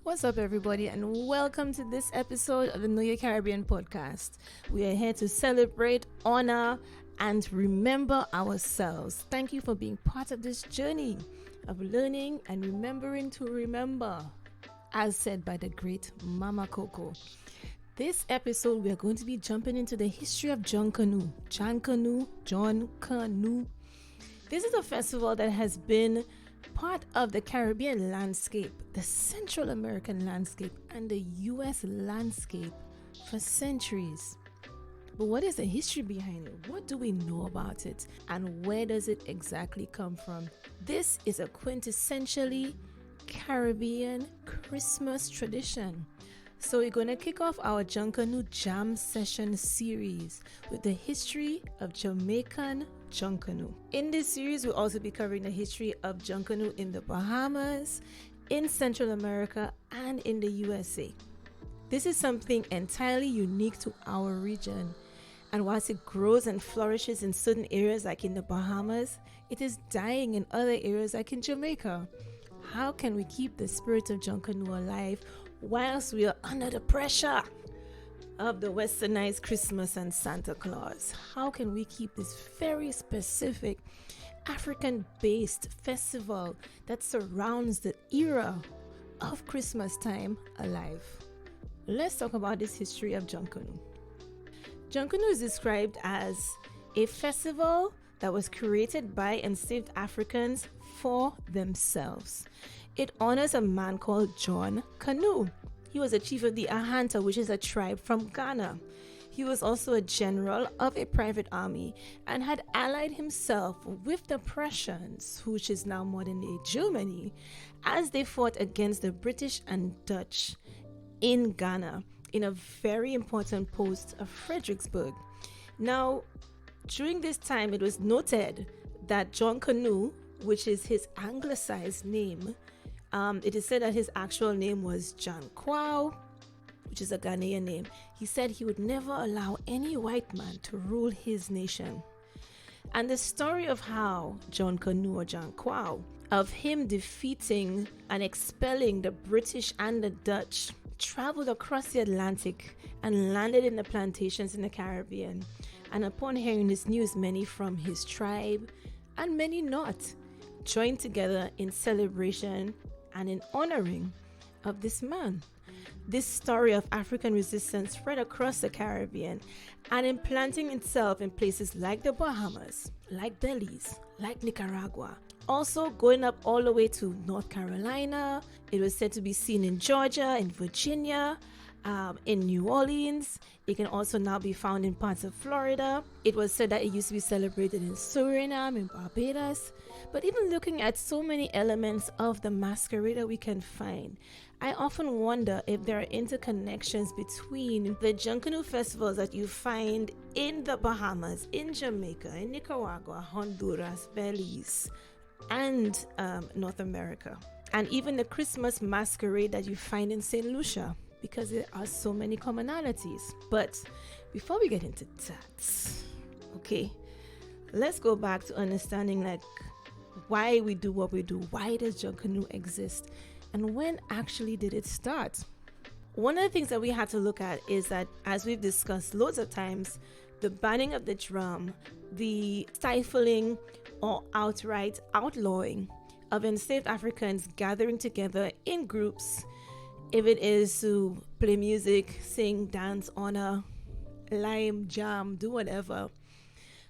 What's up, everybody, and welcome to this episode of the Know Your Caribbean podcast. We are here to celebrate, honor, and remember ourselves. Thank you for being part of this journey of learning and remembering to remember, as said by the great Mama Coco. This episode, we are going to be jumping into the history of Junkanoo. Junkanoo. This is a festival that has been part of the Caribbean landscape, the Central American landscape, and the U.S. landscape for centuries. But what is the history behind it? What do we know about it? And where does it exactly come from? This is a quintessentially Caribbean Christmas tradition. So we're going to kick off our Junkanoo Jam Sessions series with the history of Jamaican Junkanoo. In this series, we'll also be covering the history of Junkanoo in the Bahamas, in Central America, and in the USA. This is something entirely unique to our region. And whilst it grows and flourishes in certain areas like in the Bahamas, it is dying in other areas like in Jamaica. How can we keep the spirit of Junkanoo alive whilst we are under the pressure of the westernized Christmas and Santa Claus? How can we keep this very specific African-based festival that surrounds the era of Christmas time alive? Let's talk about this history of Junkanoo. Junkanoo is described as a festival that was created by enslaved Africans for themselves. It honors a man called Junkanoo. He was a chief of the Ahanta, which is a tribe from Ghana. He was also a general of a private army and had allied himself with the Prussians, which is now modern-day Germany, as they fought against the British and Dutch in Ghana in a very important post of Fredericksburg. Now, during this time, it was noted that Junkanoo, which is his anglicized name, it is said that his actual name was Junkanoo, which is a Ghanaian name. He said he would never allow any white man to rule his nation. And the story of how Junkanoo or Junkanoo, of him defeating and expelling the British and the Dutch, traveled across the Atlantic and landed in the plantations in the Caribbean. And upon hearing this news, many from his tribe and many not joined together in celebration and in honoring of this man. This story of African resistance spread across the Caribbean and implanting itself in places like the Bahamas, like Belize, like Nicaragua. Also going up all the way to North Carolina. It was said to be seen in Georgia, in Virginia, in New Orleans. It can also now be found in parts of Florida. It was said that it used to be celebrated in Suriname, in Barbados. But even looking at so many elements of the masquerade that we can find, I often wonder if there are interconnections between the Junkanoo festivals that you find in the Bahamas, in Jamaica, in Nicaragua, Honduras, Belize, and North America. And even the Christmas masquerade that you find in St. Lucia, because there are so many commonalities. But before we get into that, okay, let's go back to understanding like why we do what we do. Why does Junkanoo exist? And when actually did it start? One of the things that we have to look at is that, as we've discussed loads of times, the banning of the drum, the stifling or outright outlawing of enslaved Africans gathering together in groups, if it is to play music, sing, dance, honor, lime, jam, do whatever,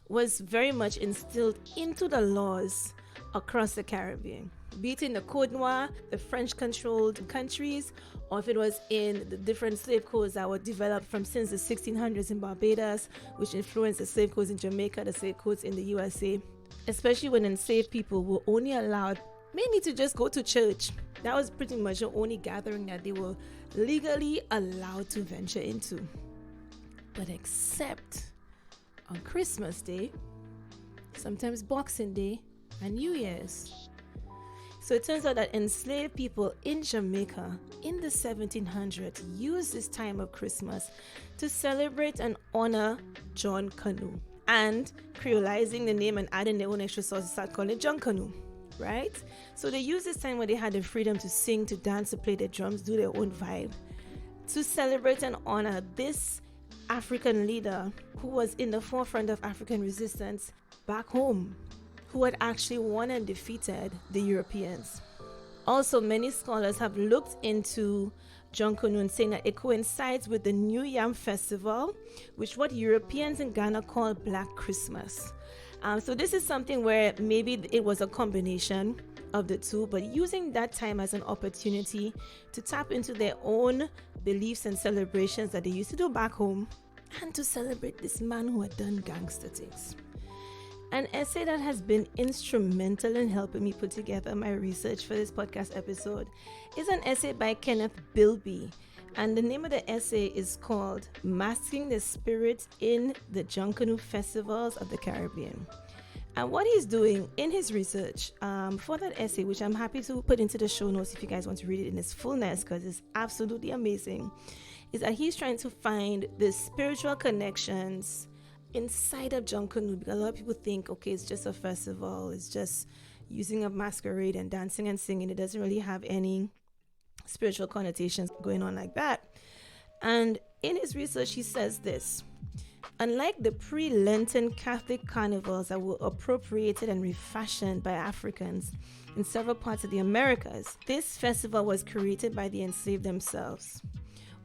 was very much instilled into the laws across the Caribbean, be it in the Côte Noire, the French-controlled countries, or if it was in the different slave codes that were developed from since the 1600s in Barbados, which influenced the slave codes in Jamaica, the slave codes in the USA, especially when enslaved people were only allowed mainly to just go to church. That was pretty much the only gathering that they were legally allowed to venture into. But except on Christmas Day, sometimes Boxing Day, and New Year's. So it turns out that enslaved people in Jamaica in the 1700s used this time of Christmas to celebrate and honor Junkanoo, and creolizing the name and adding their own extra sauce, start calling it Junkanoo. right? So they used this time when they had the freedom to sing, to dance, to play their drums, do their own vibe, to celebrate and honor this African leader who was in the forefront of African resistance back home, who had actually won and defeated the Europeans. Also, many scholars have looked into Junkanoo and saying that it coincides with the New Yam Festival, which what Europeans in Ghana call Black Christmas. So this is something where maybe it was a combination of the two, but using that time as an opportunity to tap into their own beliefs and celebrations that they used to do back home, and to celebrate this man who had done gangster things. An essay that has been instrumental in helping me put together my research for this podcast episode is an essay by Kenneth Bilby, and the name of the essay is called Masking the Spirit in the Junkanoo Festivals of the Caribbean. And what he's doing in his research for that essay, which I'm happy to put into the show notes if you guys want to read it in its fullness, because it's absolutely amazing, is that he's trying to find the spiritual connections inside of Junkanoo, because a lot of people think, okay, it's just a festival, it's just using a masquerade and dancing and singing. It doesn't really have any spiritual connotations going on like that. And in his research, he says this: unlike the pre-Lenten Catholic carnivals that were appropriated and refashioned by Africans in several parts of the Americas, this festival was created by the enslaved themselves.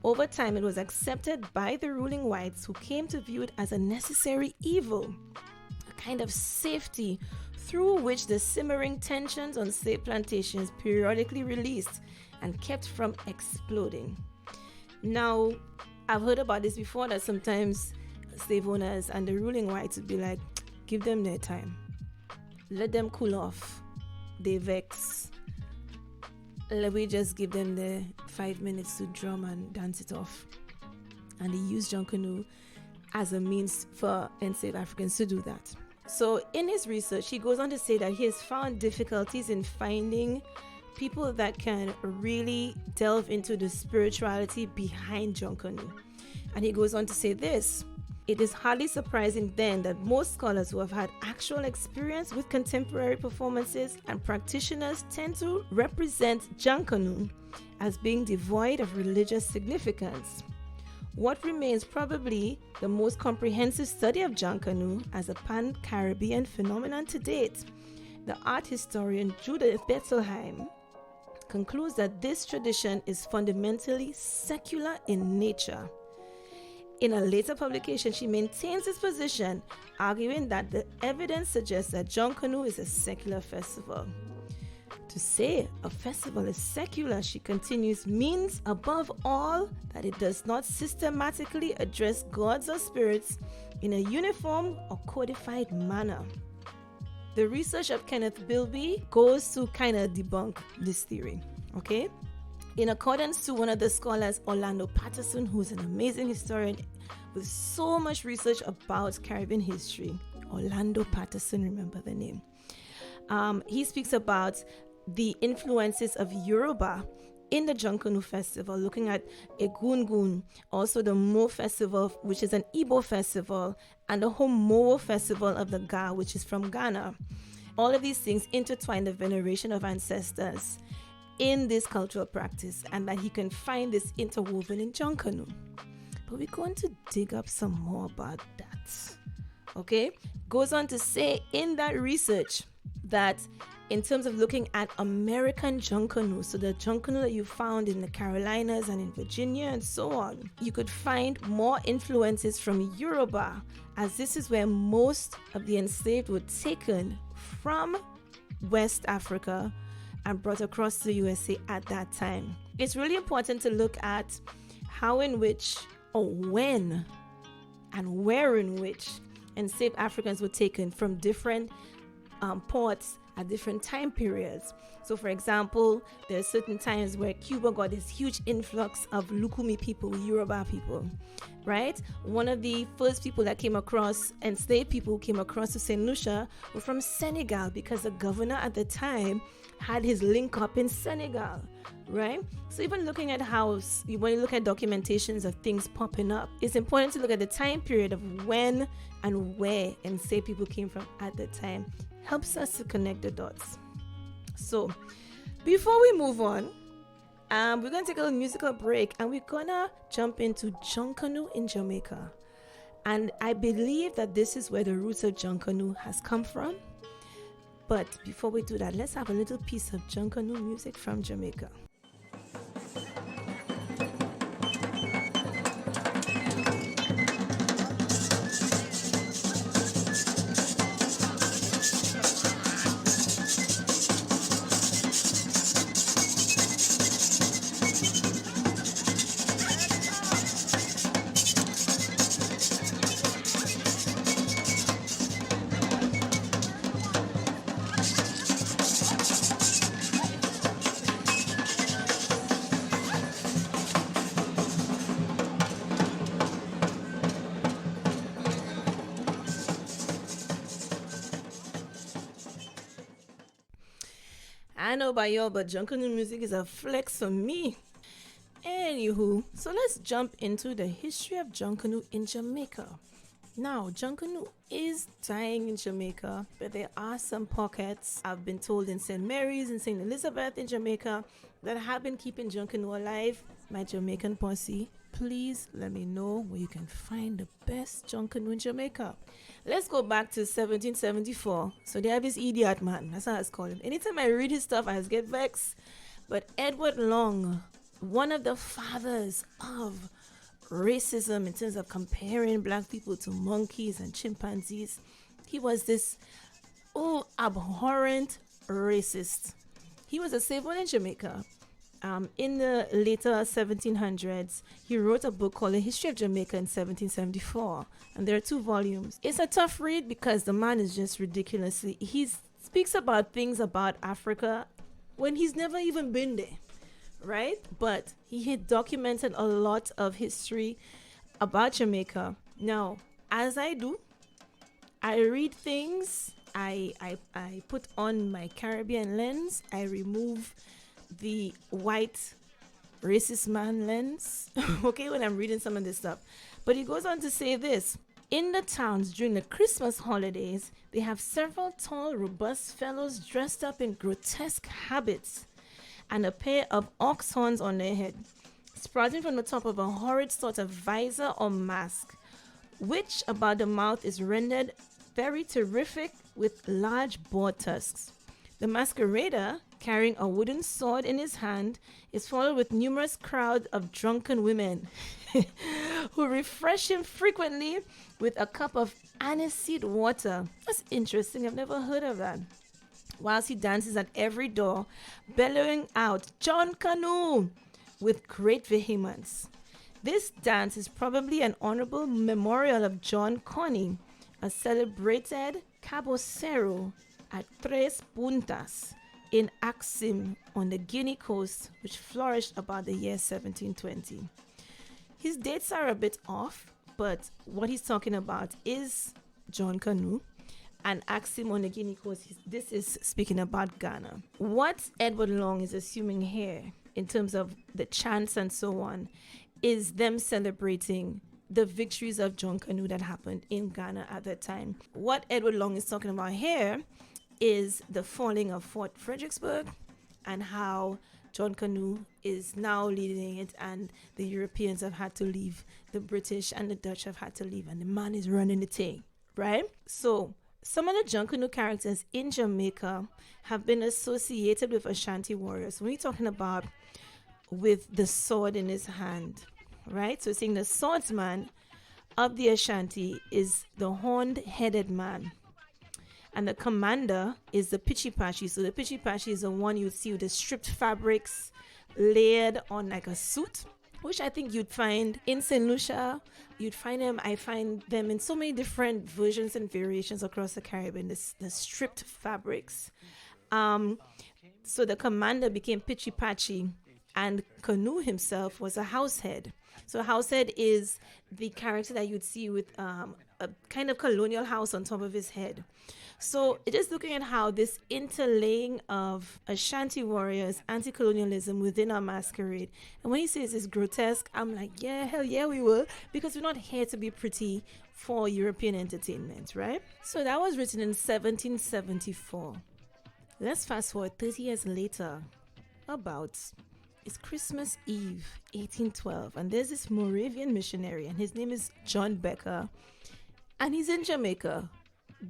Over time, it was accepted by the ruling whites, who came to view it as a necessary evil, a kind of safety through which the simmering tensions on slave plantations periodically released and kept from exploding. Now, I've heard about this before, that sometimes slave owners and the ruling whites would be like, give them their time, let them cool off, they vex, let me just give them the 5 minutes to drum and dance it off. And they use Junkanoo as a means for enslaved Africans to do that. So in his research, he goes on to say that he has found difficulties in finding people that can really delve into the spirituality behind Junkanoo. And he goes on to say this: it is hardly surprising then that most scholars who have had actual experience with contemporary performances and practitioners tend to represent Junkanoo as being devoid of religious significance. What remains probably the most comprehensive study of Junkanoo as a pan-Caribbean phenomenon to date, the art historian Judith Bettelheim concludes that this tradition is fundamentally secular in nature. In a later publication, she maintains this position, arguing that the evidence suggests that Junkanoo is a secular festival. To say a festival is secular, she continues, means above all that it does not systematically address gods or spirits in a uniform or codified manner. The research of Kenneth Bilby goes to kind of debunk this theory, okay? In accordance to one of the scholars, Orlando Patterson, who's an amazing historian with so much research about Caribbean history. Orlando Patterson, remember the name. He speaks about the influences of Yoruba in the Junkanoo festival, looking at Egungun, also the Mo festival, which is an Igbo festival, and the Homowo festival of the Ga, which is from Ghana. All of these things intertwine the veneration of ancestors in this cultural practice, and that he can find this interwoven in Junkanoo. But we're going to dig up some more about that. Okay? Goes on to say in that research that in terms of looking at American Junkanoo, so the Junkanoo that you found in the Carolinas and in Virginia and so on, you could find more influences from Yoruba, as this is where most of the enslaved were taken from West Africa and brought across to the USA at that time. It's really important to look at how in which, or when, and where in which enslaved Africans were taken from different ports at different time periods. So for example, there are certain times where Cuba got this huge influx of Lukumi people, Yoruba people, right? One of the first people that came across, enslaved people who came across to St. Lucia, were from Senegal, because the governor at the time had his link up in Senegal, right? So even looking at how, when you look at documentations of things popping up, it's important to look at the time period of when and where enslaved people came from at the time. Helps us to connect the dots. So before we move on, we're going to take a little musical break and we're going to jump into Junkanoo in Jamaica. And I believe that this is where the roots of Junkanoo has come from. But before we do that, let's have a little piece of Junkanoo music from Jamaica. I know about y'all, but Junkanoo music is a flex for me. Anywho, so let's jump into the history of Junkanoo in Jamaica. Now, Junkanoo is dying in Jamaica, but there are some pockets, I've been told, in St. Mary's and St. Elizabeth in Jamaica that have been keeping Junkanoo alive. My Jamaican posse, please let me know where you can find the best Junkanoo in Jamaica. Let's go back to 1774. So they have this idiot man, that's how I call him. Anytime I read his stuff, I just get vexed. But Edward Long, one of the fathers of racism in terms of comparing black people to monkeys and chimpanzees, he was this abhorrent racist. He was a slave owner in Jamaica. In the later 1700s, he wrote a book called The History of Jamaica in 1774, and there are 2 volumes. It's a tough read because the man is just ridiculously, he speaks about things about Africa when he's never even been there, right? But he had documented a lot of history about Jamaica. Now, as I do, I read things, I put on my Caribbean lens, I remove the white racist man lens, okay, when I'm reading some of this stuff. But he goes on to say this: in the towns during the Christmas holidays, they have several tall, robust fellows dressed up in grotesque habits and a pair of ox horns on their head, sprouting from the top of a horrid sort of visor or mask, which about the mouth is rendered very terrific with large boar tusks. The masquerader, carrying a wooden sword in his hand, is followed with numerous crowds of drunken women who refresh him frequently with a cup of aniseed water. That's interesting. I've never heard of that. Whilst he dances at every door, bellowing out, "Junkanoo!" with great vehemence. This dance is probably an honorable memorial of John Coney, a celebrated cabocero at Tres Puntas in Axim on the Guinea coast, which flourished about the year 1720. His dates are a bit off, but what he's talking about is Junkanoo and Axim on the Guinea coast. This is speaking about Ghana. What Edward Long is assuming here, in terms of the chants and so on, is them celebrating the victories of Junkanoo that happened in Ghana at that time. What Edward Long is talking about here is the falling of Fort Fredericksburg and how Junkanoo is now leading it, and the Europeans have had to leave, the British and the Dutch have had to leave, and the man is running the thing, right? So some of the Junkanoo characters in Jamaica have been associated with Ashanti warriors. When we're talking about with the sword in his hand, right? So saying the swordsman of the Ashanti is the horned-headed man, and the commander is the pichipachi. So the pichipachi is the one you see with the stripped fabrics layered on like a suit, which I think you'd find in St. Lucia. You'd find them, I find them in so many different versions and variations across the Caribbean, the stripped fabrics. So the commander became pichipachi, and Canoe himself was a househead. So a househead is the character that you'd see with a kind of colonial house on top of his head. So just looking at how this interlaying of Ashanti warriors, anti-colonialism within our masquerade. And when he says it's grotesque, I'm like, yeah, hell yeah, we will. Because we're not here to be pretty for European entertainment, right? So that was written in 1774. Let's fast forward 30 years later. About it's Christmas Eve, 1812, and there's this Moravian missionary, and his name is John Becker, and he's in Jamaica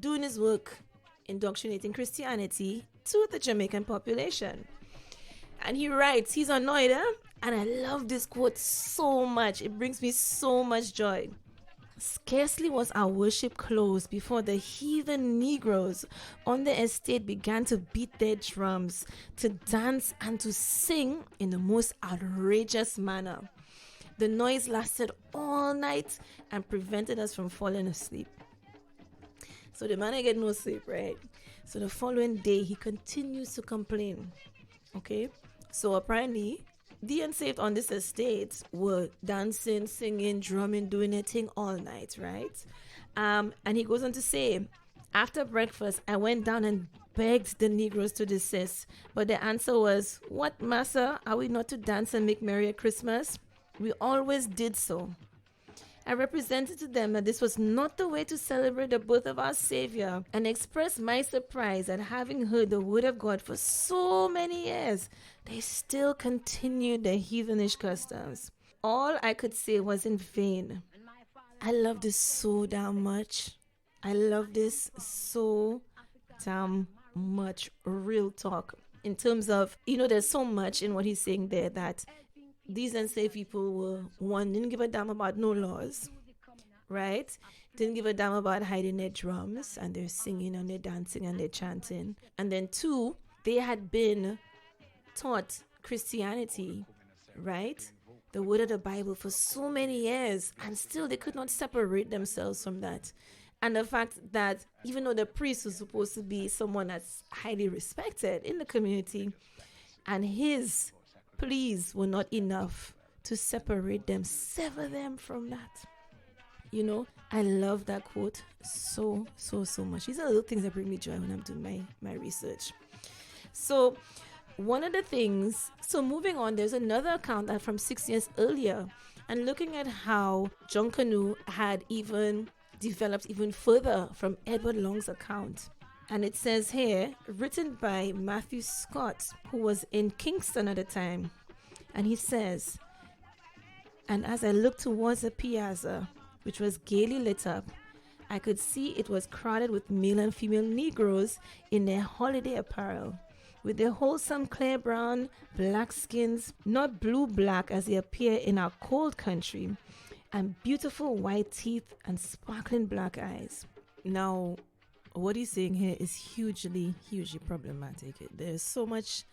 doing his work indoctrinating Christianity to the Jamaican population. And he writes, he's annoyed, and I love this quote so much. It brings me so much joy. Scarcely was our worship closed before the heathen Negroes on the estate began to beat their drums, to dance and to sing in the most outrageous manner. The noise lasted all night and prevented us from falling asleep. So the man ain't get no sleep, right? So the following day, he continues to complain. Okay? So apparently, the unsaved on this estate were dancing, singing, drumming, doing their thing all night, right? And he goes on to say, after breakfast, I went down and begged the Negroes to desist. But the answer was, what, massa? Are we not to dance and make merry at Christmas? We always did so. I represented to them that this was not the way to celebrate the birth of our Savior, and expressed my surprise at having heard the word of God for so many years. They still continued their heathenish customs. All I could say was in vain. I love this so damn much. I love this so damn much. Real talk. In terms of, there's so much in what he's saying there that these enslaved people were, one, didn't give a damn about no laws, right? Didn't give a damn about hiding their drums and their singing and their dancing and their chanting. And then two, they had been taught Christianity, right? The word of the Bible for so many years, and still they could not separate themselves from that. And the fact that even though the priest was supposed to be someone that's highly respected in the community, and his pleas were not enough to separate them, sever them from that. I love that quote so much. These are little things that bring me joy when I'm doing my research. So one of the things, moving on, there's another account that from 6 years earlier, and looking at how Junkanoo had even developed even further from Edward Long's account. And it says here, written by Matthew Scott, who was in Kingston at the time. And he says, and as I looked towards the piazza, which was gaily lit up, I could see it was crowded with male and female Negroes in their holiday apparel, with their wholesome clear brown, black skins, not blue-black as they appear in our cold country, and beautiful white teeth and sparkling black eyes. Now, what he's saying here is hugely problematic. There's so much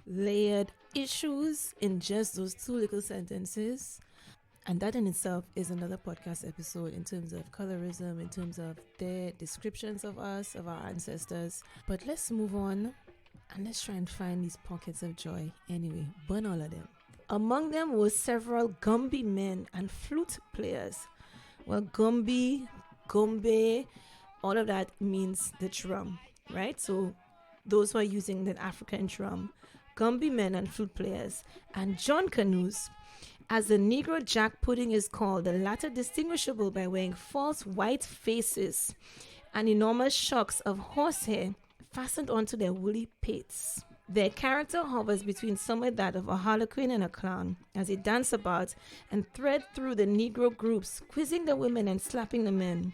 layered issues in just those two little sentences, and that in itself is another podcast episode in terms of colorism, in terms of their descriptions of us, of our ancestors. But let's move on and let's try and find these pockets of joy. Anyway, burn all of them. Among them were several Gumby men and flute players. Well, Gumby, Gombe, all of that means the drum, right? So those who are using the African drum, Gumby men and flute players, and Junkanoos, as the Negro Jack pudding is called, the latter distinguishable by wearing false white faces and enormous shocks of horsehair fastened onto their woolly pates. Their character hovers between somewhere that of a harlequin and a clown as they dance about and thread through the Negro groups, quizzing the women and slapping the men.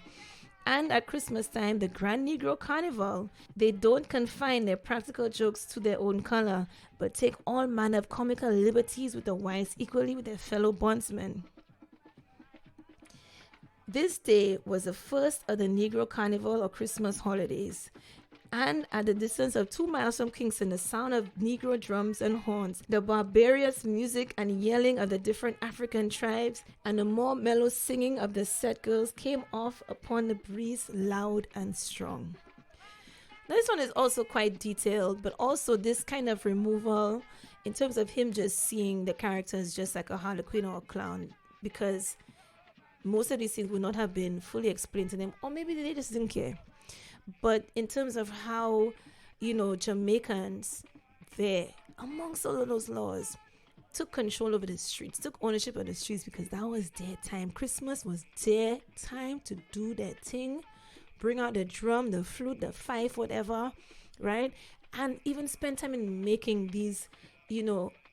And at Christmas time, the Grand Negro Carnival, they don't confine their practical jokes to their own color, but take all manner of comical liberties with the whites equally with their fellow bondsmen. This day was the first of the Negro Carnival or Christmas holidays. And at the distance of 2 miles from Kingston, the sound of Negro drums and horns, the barbarous music and yelling of the different African tribes, and the more mellow singing of the set girls came off upon the breeze loud and strong. Now, this one is also quite detailed, but also this kind of removal in terms of him just seeing the characters just like a harlequin or a clown, because most of these things would not have been fully explained to them, or maybe they just didn't care. But in terms of how, Jamaicans there, amongst all of those laws, took control over the streets, took ownership of the streets, because that was their time. Christmas was their time to do their thing, bring out the drum, the flute, the fife, whatever, right? and even spend time in making these,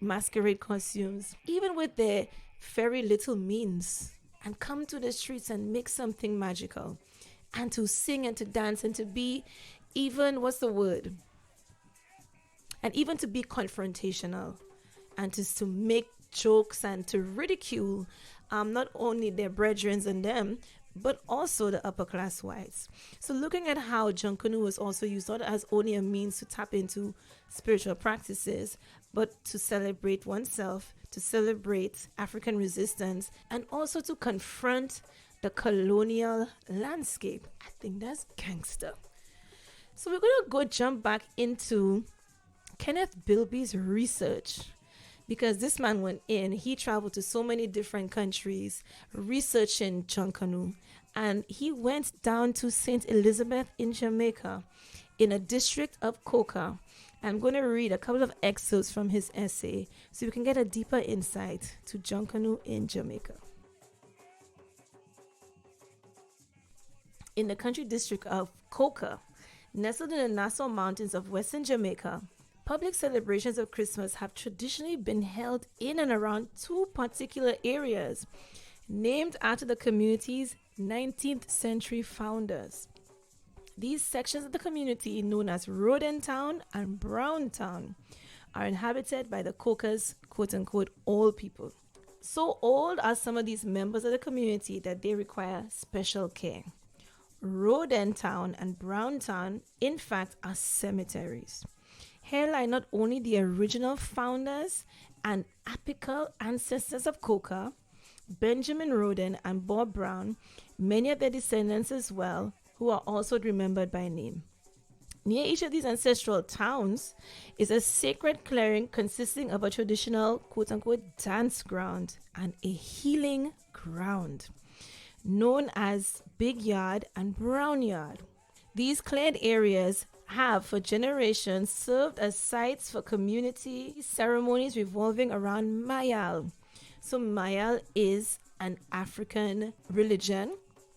masquerade costumes, even with their very little means, and come to the streets and make something magical, and to sing and to dance and to be even, what's the word? And even to be confrontational and to make jokes and to ridicule not only their brethren and them, but also the upper class whites. So looking at how Junkanoo was also used not as only a means to tap into spiritual practices, but to celebrate oneself, to celebrate African resistance, and also to confront the colonial landscape. I think that's gangster. So we're going to go jump back into Kenneth Bilby's research, because this man went in, he traveled to so many different countries researching Junkanoo, and he went down to St. Elizabeth in Jamaica in a district of Coca. I'm going to read a couple of excerpts from his essay so we can get a deeper insight to Junkanoo in Jamaica. In the country district of Coca, nestled in the Nassau Mountains of Western Jamaica, public celebrations of Christmas have traditionally been held in and around two particular areas, named after the community's 19th century founders. These sections of the community, known as Rodentown and Browntown, are inhabited by the Coca's quote-unquote old people. So old are some of these members of the community that they require special care. Rodentown and Browntown, in fact, are cemeteries. Here lie not only the original founders and apical ancestors of Coca, Benjamin Roden and Bob Brown, many of their descendants as well, who are also remembered by name. Near each of these ancestral towns is a sacred clearing consisting of a traditional quote-unquote dance ground and a healing ground, known as Big Yard and Brown Yard. These cleared areas have for generations served as sites for community ceremonies revolving around Mayal. So Mayal is an African religion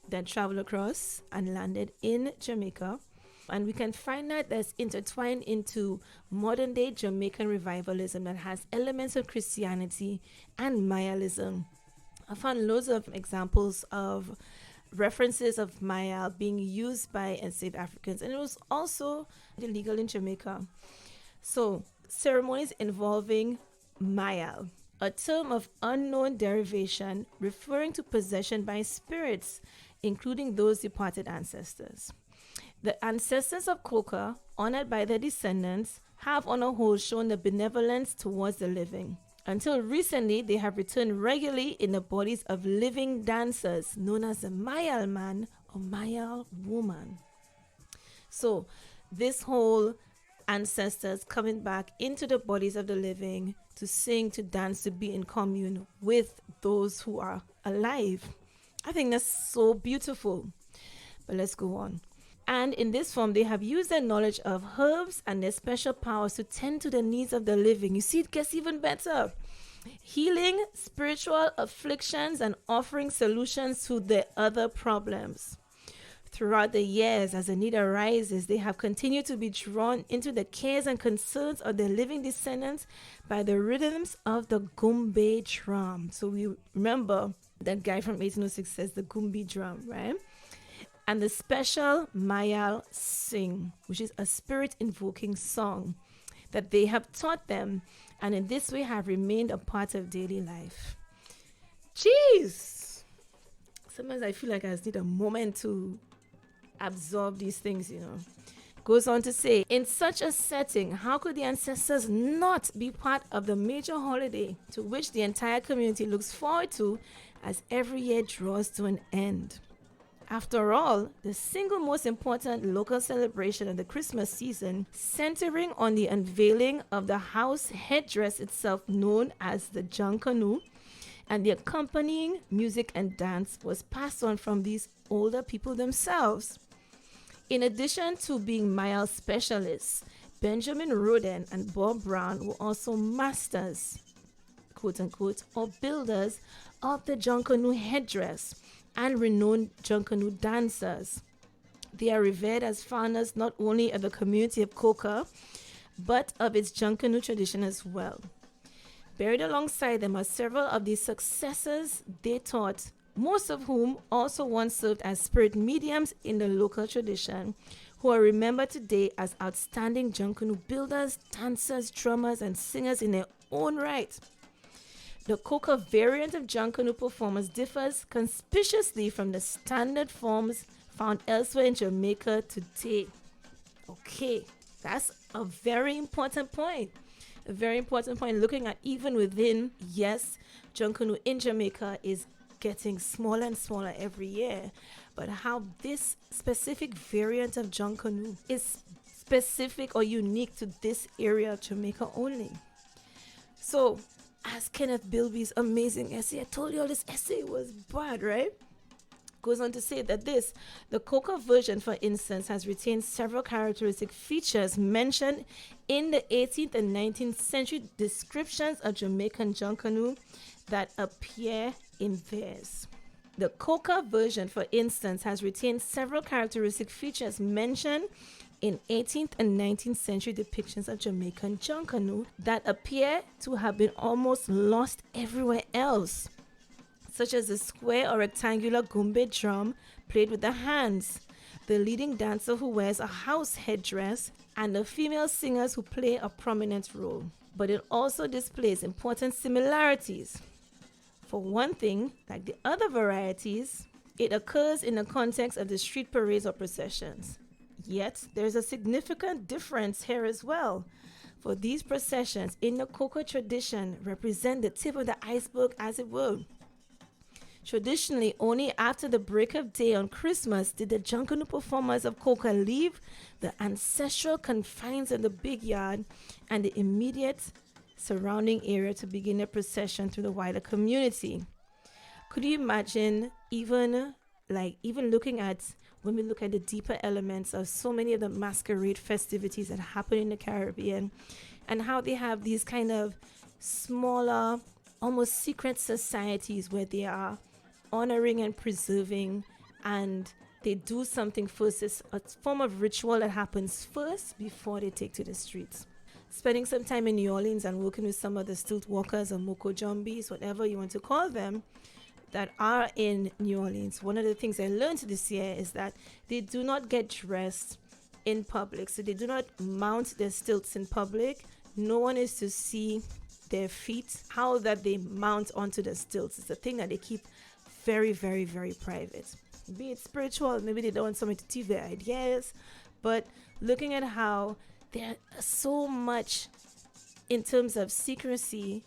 that traveled across and landed in Jamaica. And we can find that's intertwined into modern day Jamaican revivalism that has elements of Christianity and Mayalism. I found loads of examples of references of Mayal being used by enslaved Africans, and it was also illegal in Jamaica. So, ceremonies involving Mayal, a term of unknown derivation referring to possession by spirits, including those departed ancestors. The ancestors of Coca, honored by their descendants, have on a whole shown the benevolence towards the living. Until recently, they have returned regularly in the bodies of living dancers known as the Mayal man or Mayal woman. So this whole ancestors coming back into the bodies of the living to sing, to dance, to be in commune with those who are alive. I think that's so beautiful. But let's go on. And in this form, they have used their knowledge of herbs and their special powers to tend to the needs of the living. You see, it gets even better. Healing spiritual afflictions and offering solutions to their other problems. Throughout the years, as the need arises, they have continued to be drawn into the cares and concerns of their living descendants by the rhythms of the Gumbe drum. So we remember that guy from 1806 says the Gumbe drum, right? And the special Mayal sing, which is a spirit-invoking song that they have taught them, and in this way have remained a part of daily life. Jeez! Sometimes I feel like I just need a moment to absorb these things, Goes on to say, in such a setting, how could the ancestors not be part of the major holiday to which the entire community looks forward to as every year draws to an end? After all, the single most important local celebration of the Christmas season, centering on the unveiling of the house headdress itself known as the Junkanoo, and the accompanying music and dance was passed on from these older people themselves. In addition to being Mayal specialists, Benjamin Roden and Bob Brown were also masters, quote-unquote, or builders of the Junkanoo headdress, and renowned Junkanoo dancers. They are revered as founders not only of the community of Coca, but of its Junkanoo tradition as well. Buried alongside them are several of the successors they taught, most of whom also once served as spirit mediums in the local tradition, who are remembered today as outstanding Junkanoo builders, dancers, drummers, and singers in their own right. The coca variant of Junkanoo performance differs conspicuously from the standard forms found elsewhere in Jamaica today. Okay, that's a very important point. A very important point, looking at even within, yes, Junkanoo in Jamaica is getting smaller and smaller every year, but how this specific variant of Junkanoo is specific or unique to this area of Jamaica only. So, as Kenneth Bilby's amazing essay, I told you all this essay was bad, right? Goes on to say that the coca version, for instance, has retained several characteristic features mentioned in the 18th and 19th century descriptions of Jamaican Junkanoo that appear in theirs. The coca version, for instance, has retained several characteristic features mentioned in 18th and 19th century depictions of Jamaican Junkanoo that appear to have been almost lost everywhere else, such as the square or rectangular gumbe drum played with the hands, the leading dancer who wears a house headdress, and the female singers who play a prominent role. But it also displays important similarities. For one thing, like the other varieties, it occurs in the context of the street parades or processions. Yet, there's a significant difference here as well. For these processions in the coca tradition represent the tip of the iceberg, as it were. Traditionally, only after the break of day on Christmas did the Junkanoo performers of coca leave the ancestral confines of the big yard and the immediate surrounding area to begin their procession through the wider community. Could you imagine even looking at, when we look at the deeper elements of so many of the masquerade festivities that happen in the Caribbean, and how they have these kind of smaller, almost secret societies where they are honoring and preserving, and they do something first. It's a form of ritual that happens first before they take to the streets. Spending some time in New Orleans and working with some of the stilt walkers or moko jumbies, whatever you want to call them, that are in New Orleans. One of the things I learned this year is that they do not get dressed in public. So they do not mount their stilts in public. No one is to see their feet, how that they mount onto the stilts. It's a thing that they keep very, very, very private. Be it spiritual, maybe they don't want somebody to teach their ideas, but looking at how there's so much in terms of secrecy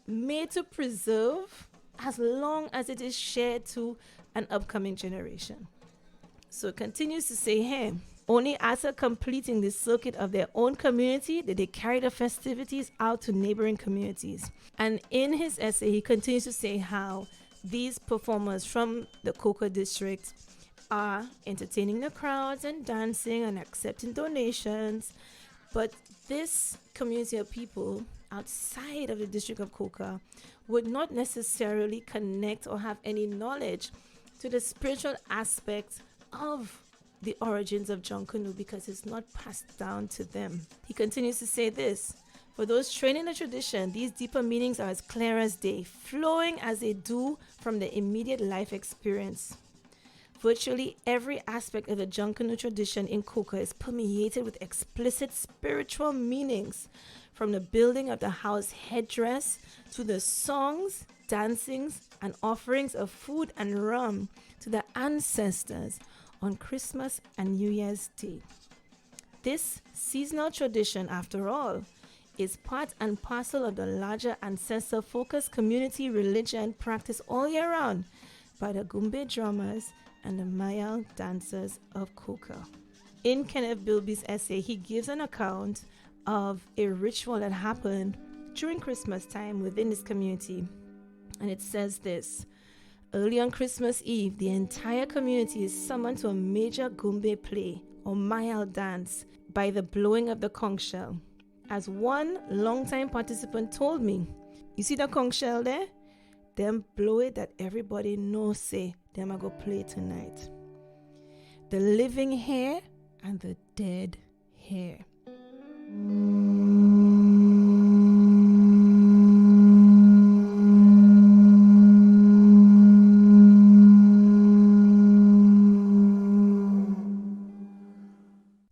made to preserve as long as it is shared to an upcoming generation. So it continues to say here, only after completing the circuit of their own community did they carry the festivities out to neighboring communities. And in his essay, he continues to say how these performers from the Coca district are entertaining the crowds and dancing and accepting donations. But this community of people outside of the district of Coca would not necessarily connect or have any knowledge to the spiritual aspect of the origins of Junkanoo because it's not passed down to them. He continues to say this, for those trained in the tradition, these deeper meanings are as clear as day, flowing as they do from the immediate life experience. Virtually every aspect of the Junkanoo tradition in Coca is permeated with explicit spiritual meanings, from the building of the house headdress to the songs, dancings, and offerings of food and rum to the ancestors on Christmas and New Year's Day. This seasonal tradition, after all, is part and parcel of the larger ancestor-focused community religion practiced all year round by the Gumbe drummers and the Mayal dancers of Coca. In Kenneth Bilby's essay, he gives an account of a ritual that happened during Christmas time within this community. And it says this, early on Christmas Eve, the entire community is summoned to a major Gumbe play or Mayal dance by the blowing of the conch shell. As one longtime participant told me, you see the conch shell there? Them blow it that everybody knows say them are go play tonight. The living hair and the dead hair.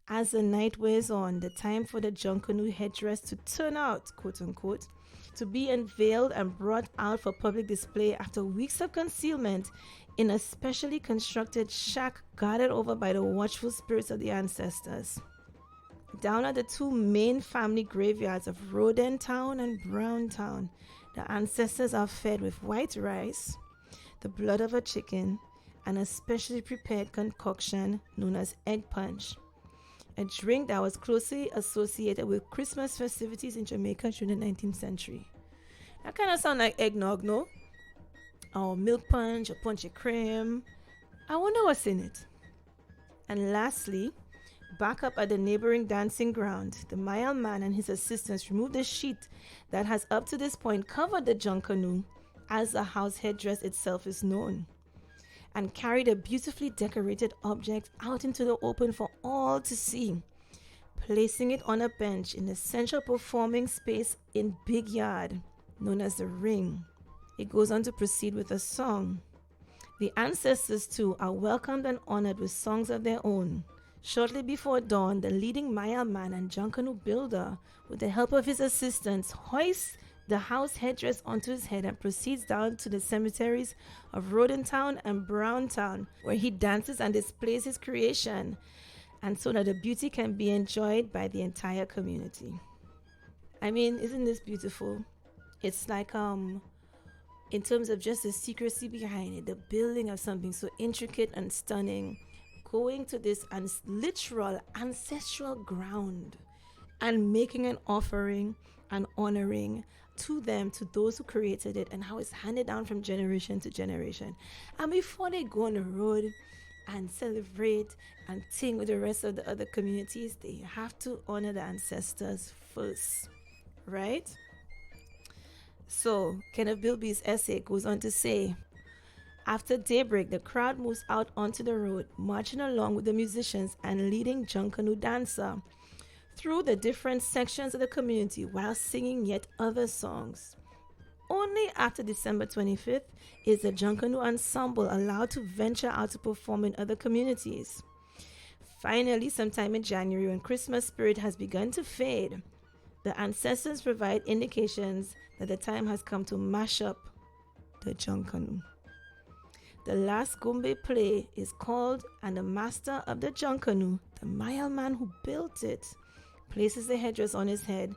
As the night wears on, the time for the Junkanoo headdress to turn out, quote unquote, to be unveiled and brought out for public display after weeks of concealment in a specially constructed shack guarded over by the watchful spirits of the ancestors. Down at the two main family graveyards of Roden Town and Brown Town, the ancestors are fed with white rice, the blood of a chicken, and a specially prepared concoction known as egg punch, a drink that was closely associated with Christmas festivities in Jamaica during the 19th century. That kind of sounds like eggnog, no? Or milk punch, or punch of cream. I wonder what's in it. And lastly, back up at the neighboring dancing ground, the Mile Man and his assistants removed the sheet that has up to this point covered the Junkanoo, as the house headdress itself is known, and carried a beautifully decorated object out into the open for all to see, placing it on a bench in the central performing space in Big Yard, known as the Ring. It goes on to proceed with a song. The ancestors too are welcomed and honored with songs of their own. Shortly before dawn, the leading Mile Man and Junkanoo builder, with the help of his assistants, hoists the house headdress onto his head and proceeds down to the cemeteries of Roden Town and Brown Town, where he dances and displays his creation, and so that the beauty can be enjoyed by the entire community. I mean, isn't this beautiful? It's like, in terms of just the secrecy behind it, the building of something so intricate and stunning, going to this literal ancestral ground and making an offering and honoring to them, to those who created it, and how it's handed down from generation to generation. And before they go on the road and celebrate and sing with the rest of the other communities, they have to honor the ancestors first, right? So Kenneth Bilby's essay goes on to say, after daybreak, the crowd moves out onto the road, marching along with the musicians and leading Junkanoo dancer through the different sections of the community while singing yet other songs. Only after December 25th is the Junkanoo ensemble allowed to venture out to perform in other communities. Finally, sometime in January, when Christmas spirit has begun to fade, the ancestors provide indications that the time has come to mash up the Junkanoo. The last Gombe play is called, and the master of the Junkanoo, the Mile Man who built it, places the headdress on his head,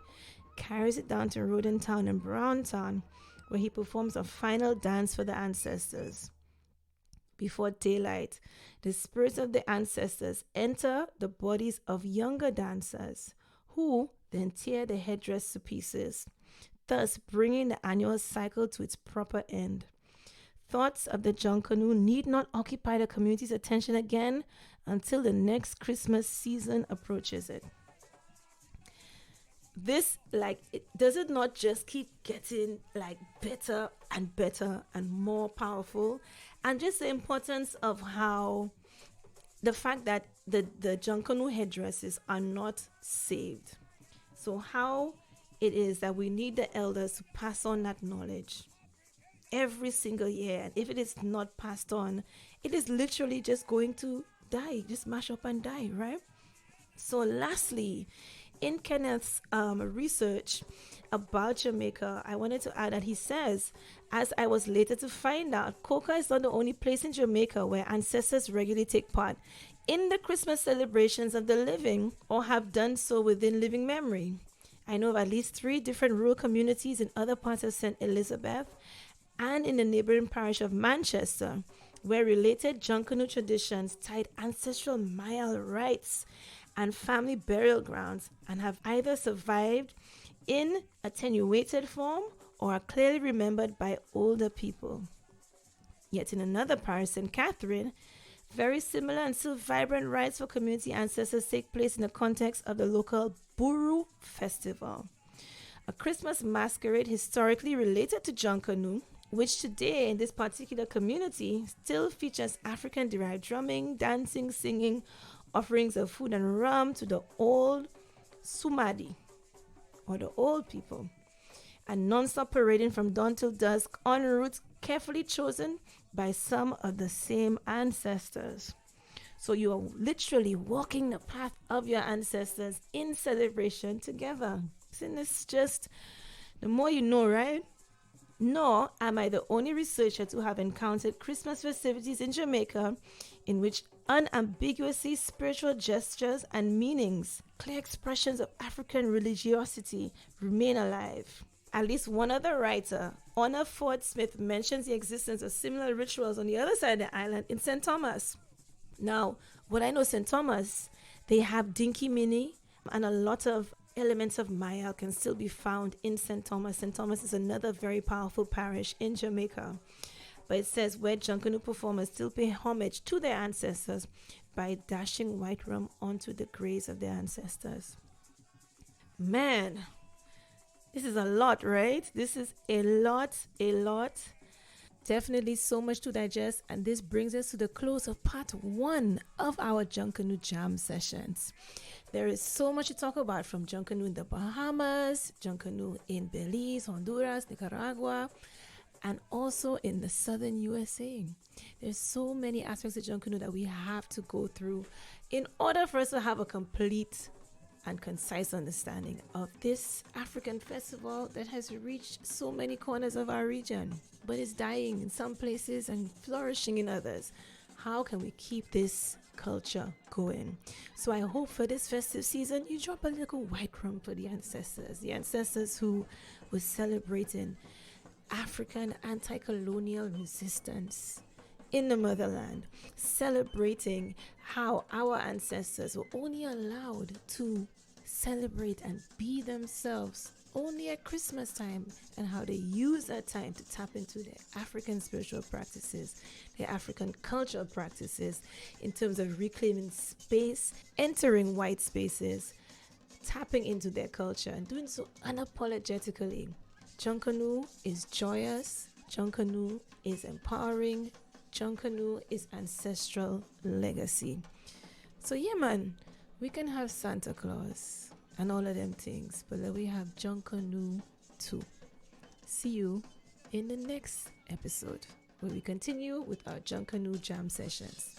carries it down to Roden Town and Brown Town, where he performs a final dance for the ancestors. Before daylight, the spirits of the ancestors enter the bodies of younger dancers, who then tear the headdress to pieces, thus bringing the annual cycle to its proper end. Thoughts of the Junkanoo need not occupy the community's attention again until the next Christmas season approaches it. This, does it not just keep getting better and better and more powerful? And just the importance of how the fact that the Junkanoo headdresses are not saved. So how it is that we need the elders to pass on that knowledge every single year. And if it is not passed on, it is literally just going to die, just mash up and die, right? So lastly, in Kenneth's research about Jamaica, I wanted to add that he says, as I was later to find out, Coca is not the only place in Jamaica where ancestors regularly take part in the Christmas celebrations of the living, or have done so within living memory. I know of at least 3 different rural communities in other parts of St. Elizabeth and in the neighboring parish of Manchester, where related Junkanoo traditions tied ancestral mile rites and family burial grounds, and have either survived in attenuated form or are clearly remembered by older people. Yet in another parish, St. Catherine, very similar and still vibrant rites for community ancestors take place in the context of the local Buru Festival, a Christmas masquerade historically related to Junkanoo, which today in this particular community still features African-derived drumming, dancing, singing, offerings of food and rum to the old Sumadi, or the old people, and non-stop parading from dawn till dusk on routes carefully chosen by some of the same ancestors. So you are literally walking the path of your ancestors in celebration together. And it's just the more you know, right? Nor am I the only researcher to have encountered Christmas festivities in Jamaica in which unambiguously spiritual gestures and meanings, clear expressions of African religiosity, remain alive. At least one other writer, Honor Ford Smith, mentions the existence of similar rituals on the other side of the island in St. Thomas. Now, what I know, St. Thomas, they have Dinky Mini, and a lot of elements of Maya can still be found in St. Thomas. St. Thomas is another very powerful parish in Jamaica. But it says where Junkanoo performers still pay homage to their ancestors by dashing white rum onto the graves of their ancestors. Man, this is a lot, right? This is a lot. Definitely so much to digest, and this brings us to the close of part 1 of our Junkanoo Jam Sessions. There is so much to talk about, from Junkanoo in the Bahamas, Junkanoo in Belize, Honduras, Nicaragua, and also in the southern USA. There's so many aspects of Junkanoo that we have to go through in order for us to have a complete and concise understanding of this African festival that has reached so many corners of our region, but is dying in some places and flourishing in others. How can we keep this culture going? So I hope for this festive season you drop a little white rum for the ancestors who were celebrating African anti-colonial resistance in the motherland, celebrating how our ancestors were only allowed to celebrate and be themselves only at Christmas time, and how they use that time to tap into their African spiritual practices, their African cultural practices, in terms of reclaiming space, entering white spaces, tapping into their culture, and doing so unapologetically. Junkanoo is joyous, Junkanoo is empowering, Junkanoo is ancestral legacy. So yeah, man, we can have Santa Claus and all of them things, but then we have Junkanoo too. See you in the next episode, where we continue with our Junkanoo Jam Sessions.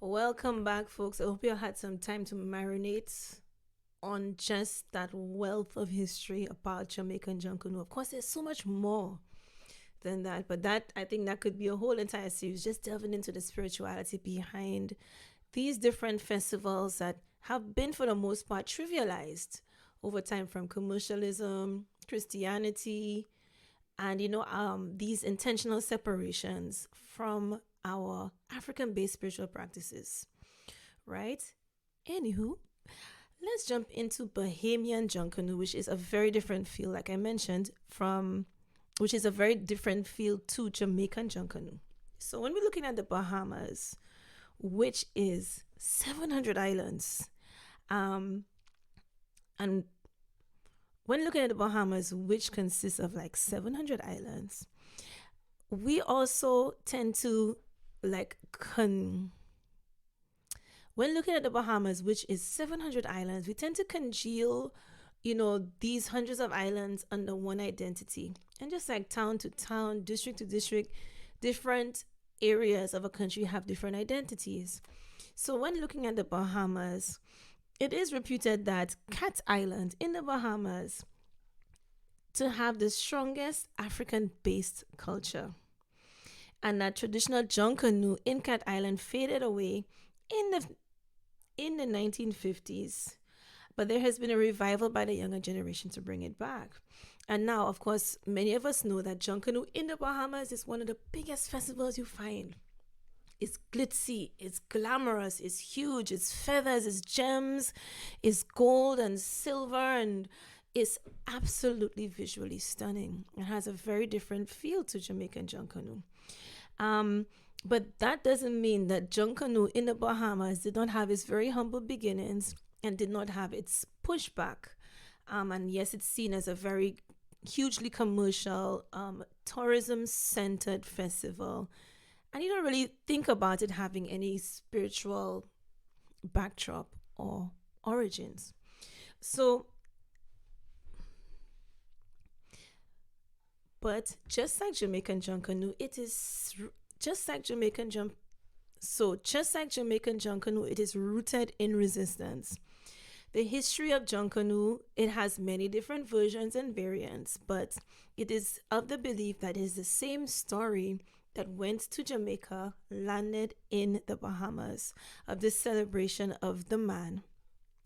Welcome back, folks. I hope you had some time to marinate on just that wealth of history about Jamaican Junkanoo. Of course, there's so much more than that, but that, I think that could be a whole entire series, just delving into the spirituality behind these different festivals that have been, for the most part, trivialized over time, from commercialism, Christianity, and these intentional separations from our African-based spiritual practices, right? Anywho, let's jump into Bahamian Junkanoo, which is a very different feel, like I mentioned, which is a very different feel to Jamaican Junkanoo. So when we're looking at the Bahamas, which is 700 islands, and when looking at the Bahamas, which consists of like 700 islands, we also tend to when looking at the Bahamas, which is 700 islands, we tend to congeal, these hundreds of islands under one identity. And just like town to town, district to district, different areas of a country have different identities. So when looking at the Bahamas, it is reputed that Cat Island in the Bahamas to have the strongest African-based culture, and that traditional Junkanoo in Cat Island faded away in the 1950s. But there has been a revival by the younger generation to bring it back. And now, of course, many of us know that Junkanoo in the Bahamas is one of the biggest festivals you find. It's glitzy, it's glamorous, it's huge, it's feathers, it's gems, it's gold and silver, and it's absolutely visually stunning. It has a very different feel to Jamaican Junkanoo. But that doesn't mean that Junkanoo in the Bahamas did not have its very humble beginnings and did not have its pushback. And yes, it's seen as a very hugely commercial, tourism-centered festival. And you don't really think about it having any spiritual backdrop or origins. So, but just like Jamaican Junkanoo, it is just like Jamaican Junkanoo, it is rooted in resistance. The history of Junkanoo, it has many different versions and variants, but it is of the belief that it is the same story that went to Jamaica, landed in the Bahamas, of this celebration of the man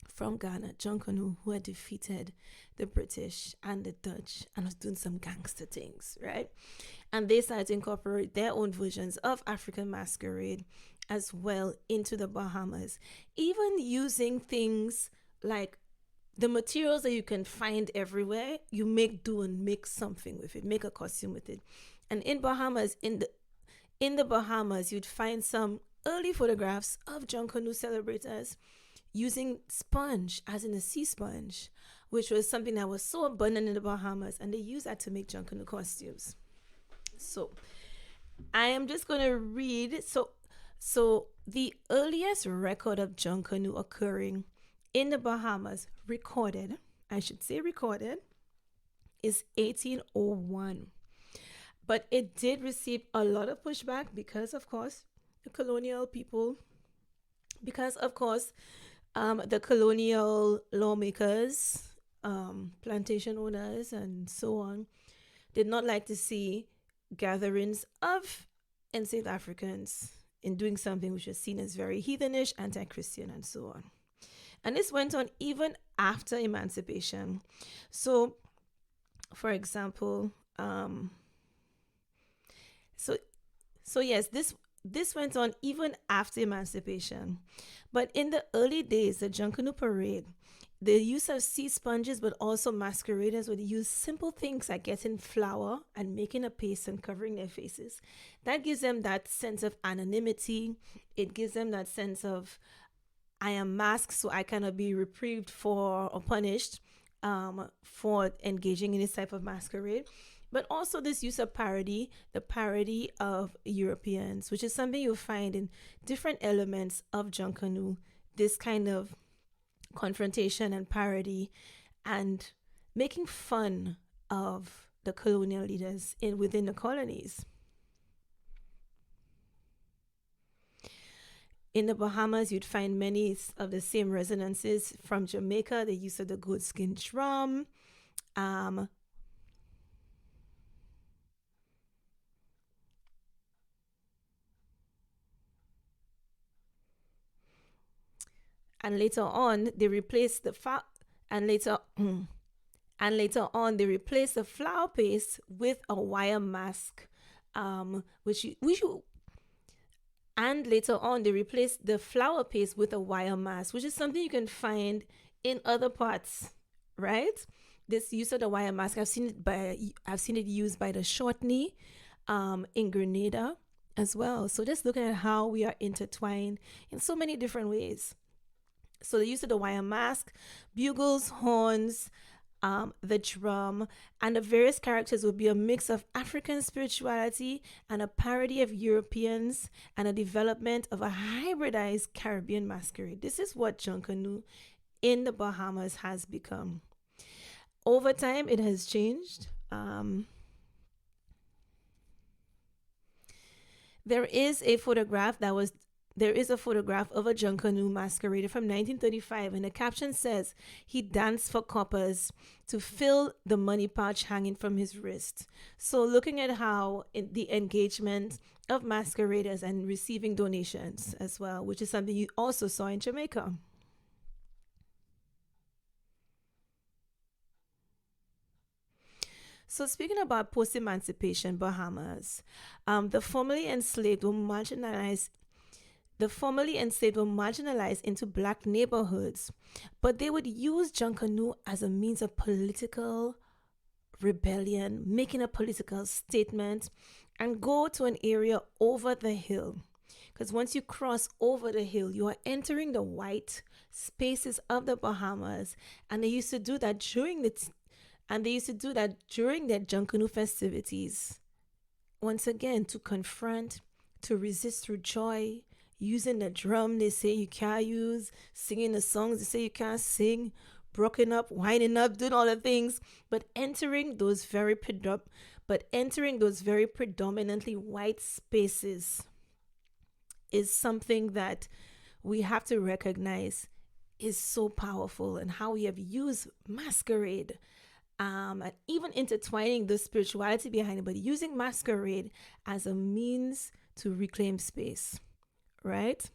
from Ghana, Junkanoo, who had defeated the British and the Dutch and was doing some gangster things, right? And they started to incorporate their own versions of African masquerade as well into the Bahamas, even using things like the materials that you can find everywhere. You make do and make something with it, make a costume with it. And in the Bahamas, you'd find some early photographs of Junkanoo celebrators using sponge, as in a sea sponge, which was something that was so abundant in the Bahamas, and they used that to make Junkanoo costumes. So I am just going to read. So the earliest record of Junkanoo occurring in the Bahamas, recorded, is 1801. But it did receive a lot of pushback because, of course, the colonial people, because, of course, the colonial lawmakers, plantation owners, and so on, did not like to see gatherings of enslaved Africans in doing something which was seen as very heathenish, anti-Christian, and so on. And this went on even after emancipation. So, for example, So yes, this went on even after emancipation. But in the early days, the Junkanoo parade, the use of sea sponges, but also masqueraders would use simple things like getting flour and making a paste and covering their faces. That gives them that sense of anonymity. It gives them that sense of, I am masked, so I cannot be reprieved for or punished for engaging in this type of masquerade. But also this use of parody, the parody of Europeans, which is something you'll find in different elements of Junkanoo, this kind of confrontation and parody and making fun of the colonial leaders within the colonies. In the Bahamas, you'd find many of the same resonances from Jamaica, the use of the goatskin drum, and later on they replaced the and later And later on, they replaced the flour paste with a wire mask, and later on, they replaced the flour paste with a wire mask, which is something you can find in other parts, right? This use of the wire mask, I've seen it used by the Shortney, in Grenada as well. So just looking at how we are intertwined in so many different ways. So the use of the wire mask, bugles, horns, the drum, and the various characters would be a mix of African spirituality and a parody of Europeans and a development of a hybridized Caribbean masquerade. This is what Junkanoo in the Bahamas has become. Over time, it has changed. There is a photograph of a Junkanoo masquerader from 1935, and the caption says he danced for coppers to fill the money pouch hanging from his wrist. So, looking at how the engagement of masqueraders and receiving donations as well, which is something you also saw in Jamaica. So, speaking about post emancipation Bahamas, the formerly enslaved were marginalized into black neighborhoods, but they would use Junkanoo as a means of political rebellion, making a political statement, and go to an area over the hill. Because once you cross over the hill, you are entering the white spaces of the Bahamas, and they used to do that during their Junkanoo festivities. Once again, to confront, to resist through joy, using the drum they say you can't use, singing the songs they say you can't sing, broken up, winding up, doing all the things, but entering those very predominantly white spaces is something that we have to recognize is so powerful, and how we have used masquerade, and even intertwining the spirituality behind it, but using masquerade as a means to reclaim space, right?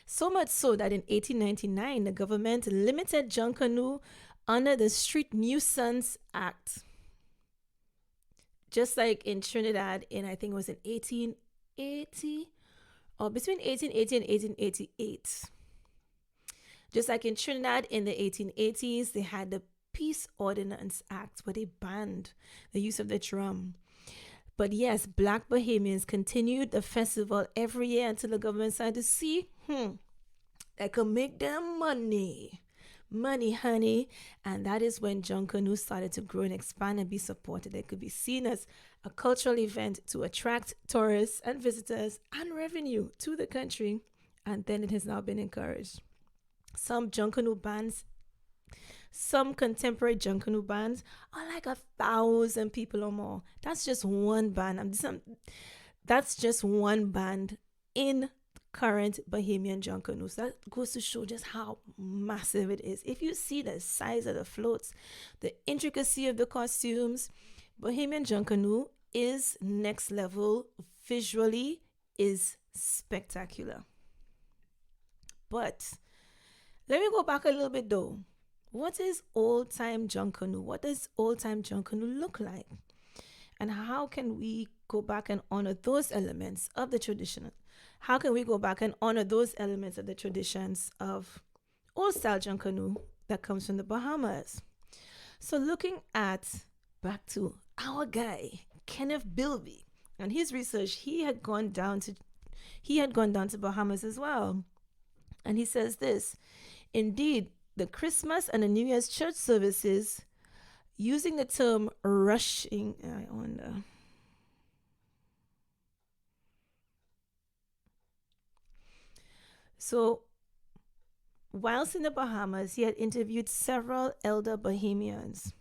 So much so that in 1899, the government limited Junkanoo under the Street Nuisance Act. Just like in Trinidad I think it was in 1880, or between 1880 and 1888. Just like in Trinidad in the 1880s, they had the Peace Ordinance Act where they banned the use of the drum. But yes, Black Bahamians continued the festival every year until the government started to see, they could make them money, honey. And that is when Junkanoo started to grow and expand and be supported. It could be seen as a cultural event to attract tourists and visitors and revenue to the country. And then it has now been encouraged. Some contemporary Junkanoo bands are like 1,000 people or more. That's just one band. That's just one band in current Bahamian Junkanoo. So that goes to show just how massive it is. If you see the size of the floats, the intricacy of the costumes, Bahamian Junkanoo is next level. Visually is spectacular. But let me go back a little bit though. What is old-time Junkanoo? What does old-time Junkanoo look like? And how can we go back and honor those elements of the tradition? How can we go back and honor those elements of the traditions of old-style Junkanoo that comes from the Bahamas? So looking back to our guy, Kenneth Bilby, and his research, he had gone down to Bahamas as well. And he says this, indeed, the Christmas and the New Year's church services using the term rushing. I wonder. So, whilst in the Bahamas, he had interviewed several elder Bahamians.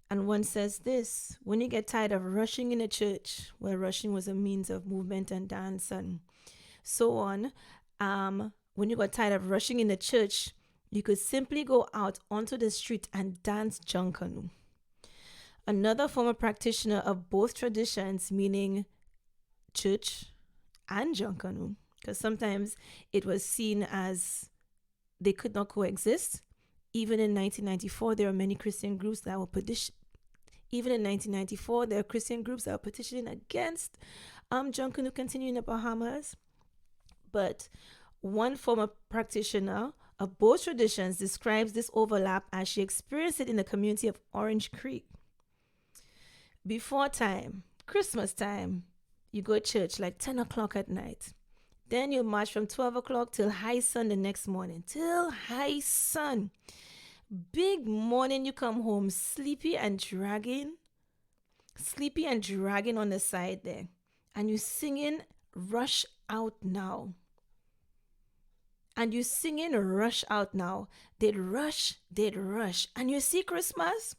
And one says this, when you get tired of rushing in a church, where rushing was a means of movement and dance and so on, when you got tired of rushing in the church, you could simply go out onto the street and dance Junkanoo. Another former practitioner of both traditions, meaning church and Junkanoo, because sometimes it was seen as they could not coexist, Even in 1994, there are many Christian groups that were even in 1994, there are Christian groups that are petitioning against Junkanoo continuing in the Bahamas. But one former practitioner of both traditions describes this overlap as she experienced it in the community of Orange Creek. Before time, Christmas time, you go to church like 10 o'clock at night. Then you march from 12 o'clock till high sun the next morning. Till high sun. Big morning, you come home sleepy and dragging on the side there. And you singing Rush Out Now. And you singing Rush Out Now. They'd rush. And you see Christmas?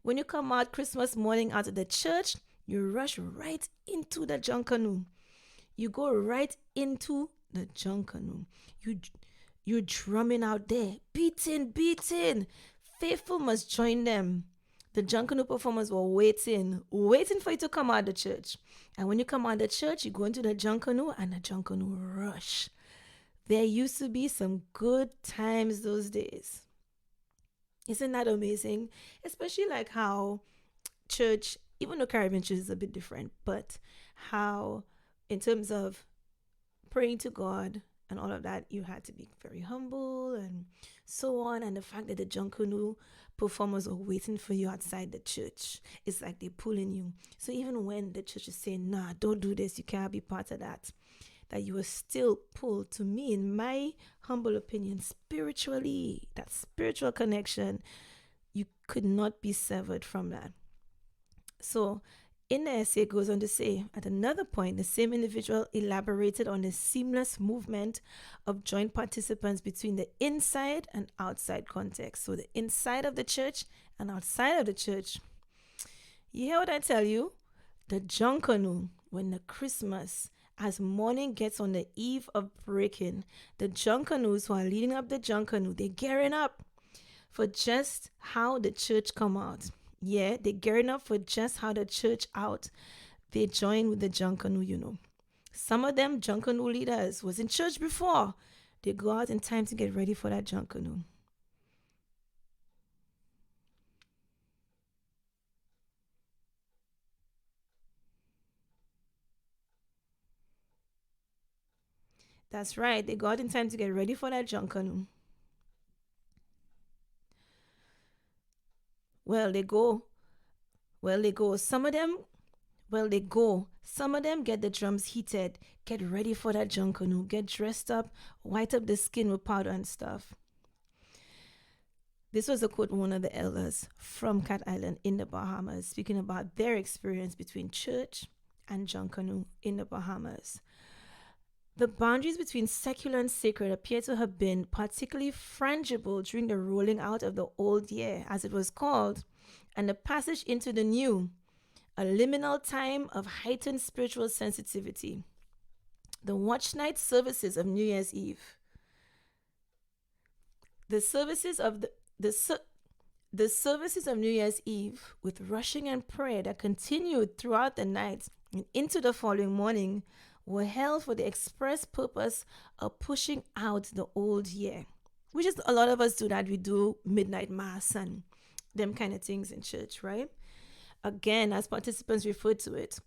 When you come out Christmas morning out of the church, you rush right into the Junkanoo. You go right into the Junkanoo. You're drumming out there, beating. Faithful must join them. The Junkanoo performers were waiting for you to come out of the church. And when you come out of the church, you go into the Junkanoo and the Junkanoo rush. There used to be some good times those days. Isn't that amazing? Especially like how church, even though Caribbean church is a bit different, but how in terms of praying to God and all of that, you had to be very humble and so on. And the fact that the Junkanoo performers are waiting for you outside the church, it's like they're pulling you. So even when the church is saying, nah, don't do this, you can't be part of that you are still pulled. To me, in my humble opinion, spiritually, that spiritual connection, you could not be severed from that. So in the essay, it goes on to say, at another point, the same individual elaborated on the seamless movement of joint participants between the inside and outside context. So the inside of the church and outside of the church. You hear what I tell you? The Junkanoo, when the Christmas, as morning gets on the eve of breaking, the Junkanoos who are leading up the Junkanoo, they're gearing up for just how the church come out. Yeah, they're gearing up for just how the church out. They join with the Junkanoo, Some of them Junkanoo leaders was in church before. They go out in time to get ready for that Junkanoo. That's right. They go out in time to get ready for that Junkanoo. Well, they go. Some of them get the drums heated, get ready for that Junkanoo, get dressed up, white up the skin with powder and stuff. This was a quote from one of the elders from Cat Island in the Bahamas, speaking about their experience between church and Junkanoo in the Bahamas. The boundaries between secular and sacred appear to have been particularly frangible during the rolling out of the old year, as it was called, and the passage into the new, a liminal time of heightened spiritual sensitivity. The watch night services of New Year's Eve. The services of the services of New Year's Eve, with rushing and prayer that continued throughout the night and into the following morning, were held for the express purpose of pushing out the old year, which is a lot of us do that. We do midnight mass and them kind of things in church, right? Again, as participants referred to it,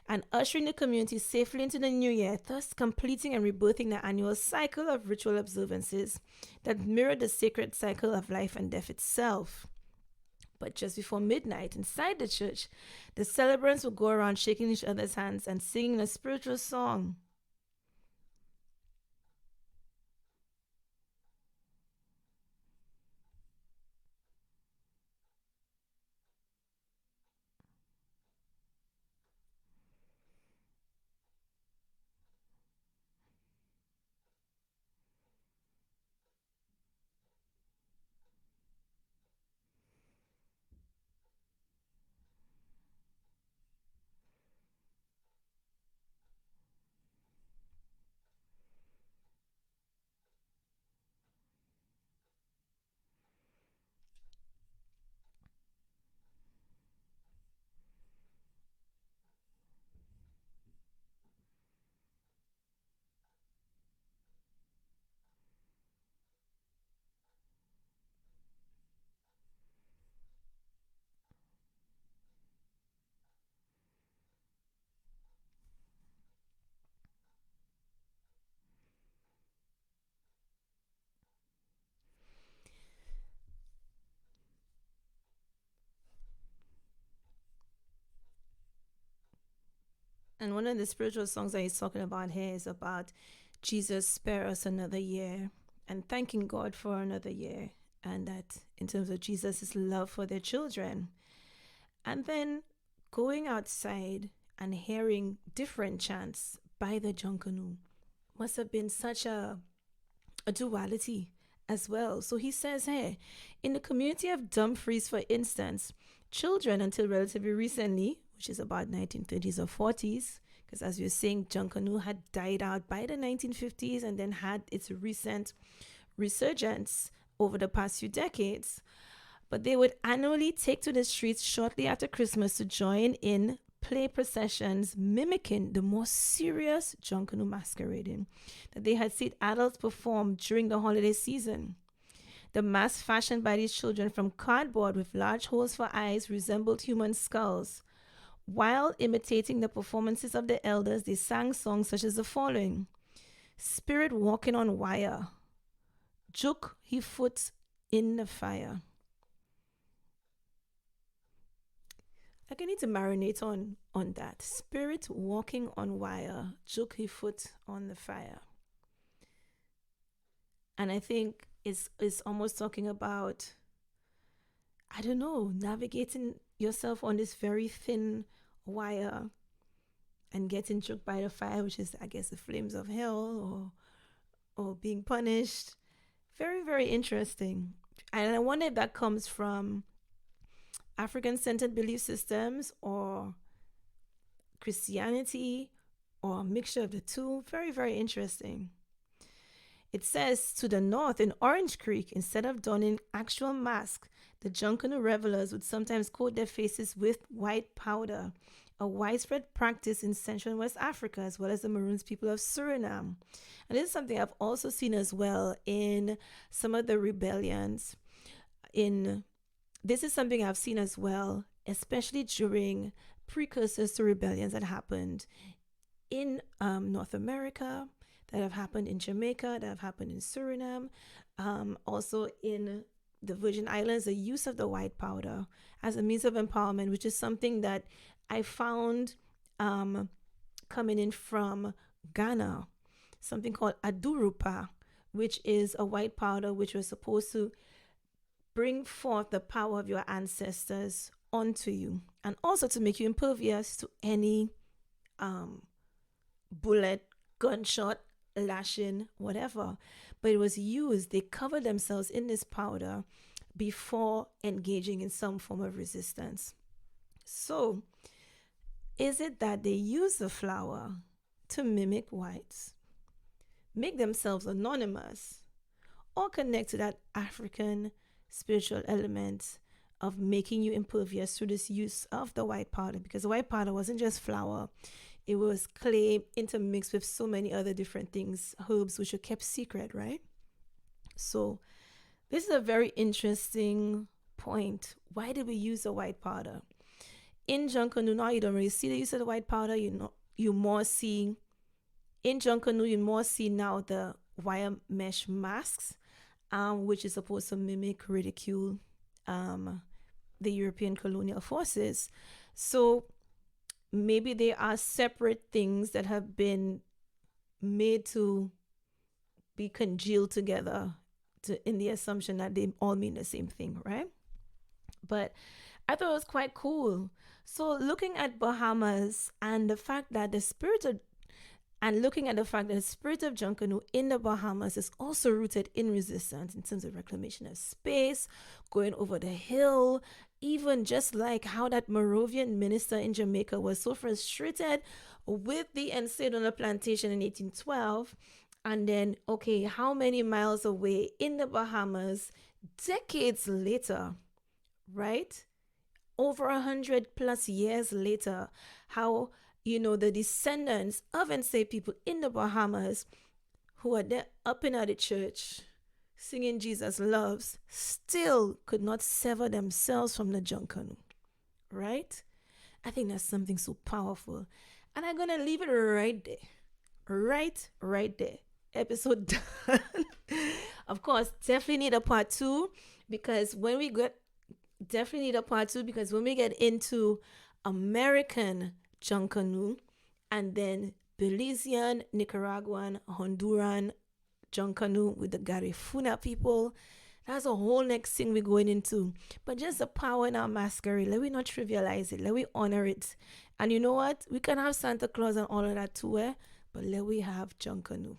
and ushering the community safely into the new year, thus completing and rebirthing the annual cycle of ritual observances that mirror the sacred cycle of life and death itself. But just before midnight, inside the church, the celebrants would go around shaking each other's hands and singing a spiritual song. And one of the spiritual songs that he's talking about here is about Jesus spare us another year and thanking God for another year. And that in terms of Jesus' love for their children. And then going outside and hearing different chants by the Junkanoo must have been such a duality as well. So he says here, in the community of Dumfries, for instance, children until relatively recently, which is about 1930s or 40s, because as you're saying, Junkanoo had died out by the 1950s and then had its recent resurgence over the past few decades. But they would annually take to the streets shortly after Christmas to join in play processions mimicking the more serious Junkanoo masquerading that they had seen adults perform during the holiday season. The masks fashioned by these children from cardboard with large holes for eyes resembled human skulls. While imitating the performances of the elders, they sang songs such as the following: Spirit walking on wire, Juk he foot in the fire. I need to marinate on that. Spirit walking on wire, Juk he foot on the fire. And I think it's almost talking about, I don't know, navigating yourself on this very thin wire and getting choked by the fire, which is, I guess, the flames of hell or being punished. Very, very interesting. And I wonder if that comes from African-centered belief systems or Christianity or a mixture of the two. Very, very interesting. It says to the north in Orange Creek, instead of donning actual masks, the Junkanoo revelers would sometimes coat their faces with white powder, a widespread practice in Central and West Africa, as well as the Maroons people of Suriname. And this is something I've also seen as well in some of the rebellions. This is something I've seen as well, especially during precursors to rebellions that happened in North America, that have happened in Jamaica, that have happened in Suriname, also in the Virgin Islands, the use of the white powder as a means of empowerment, which is something that I found coming in from Ghana, something called adurupa, which is a white powder which was supposed to bring forth the power of your ancestors onto you, and also to make you impervious to any bullet, gunshot, lashing, whatever. But it was used, they covered themselves in this powder before engaging in some form of resistance. So, is it that they use the flower to mimic whites, make themselves anonymous, or connect to that African spiritual element of making you impervious through this use of the white powder? Because the white powder wasn't just flour, it was clay intermixed with so many other different things, herbs, which were kept secret, right? So this is a very interesting point. Why did we use the white powder? In Junkanoo now, you don't really see the use of the white powder. You more see, in Junkanoo, you more see now the wire mesh masks, which is supposed to mimic, ridicule the European colonial forces. So maybe they are separate things that have been made to be congealed together in the assumption that they all mean the same thing, right? But I thought it was quite cool. So looking at Bahamas and the fact that the spirit of Junkanoo in the Bahamas is also rooted in resistance in terms of reclamation of space, going over the hill, even just like how that Moravian minister in Jamaica was so frustrated with the enslaved on the plantation in 1812. And then, okay, how many miles away in the Bahamas, decades later, right? Over 100+ years later, how, the descendants of enslaved people in the Bahamas who are there up in the church singing Jesus Loves still could not sever themselves from the Junkanoo, right? I think that's something so powerful. And I'm going to leave it right there. Right there. Episode done. Of course, definitely need a part two because when we get into American Junkanoo and then Belizean, Nicaraguan, Honduran, Junkanoo with the Garifuna people. That's a whole next thing we're going into. But just the power in our masquerade, let we not trivialize it. Let we honor it. And you know what? We can have Santa Claus and all of that too, but let we have Junkanoo.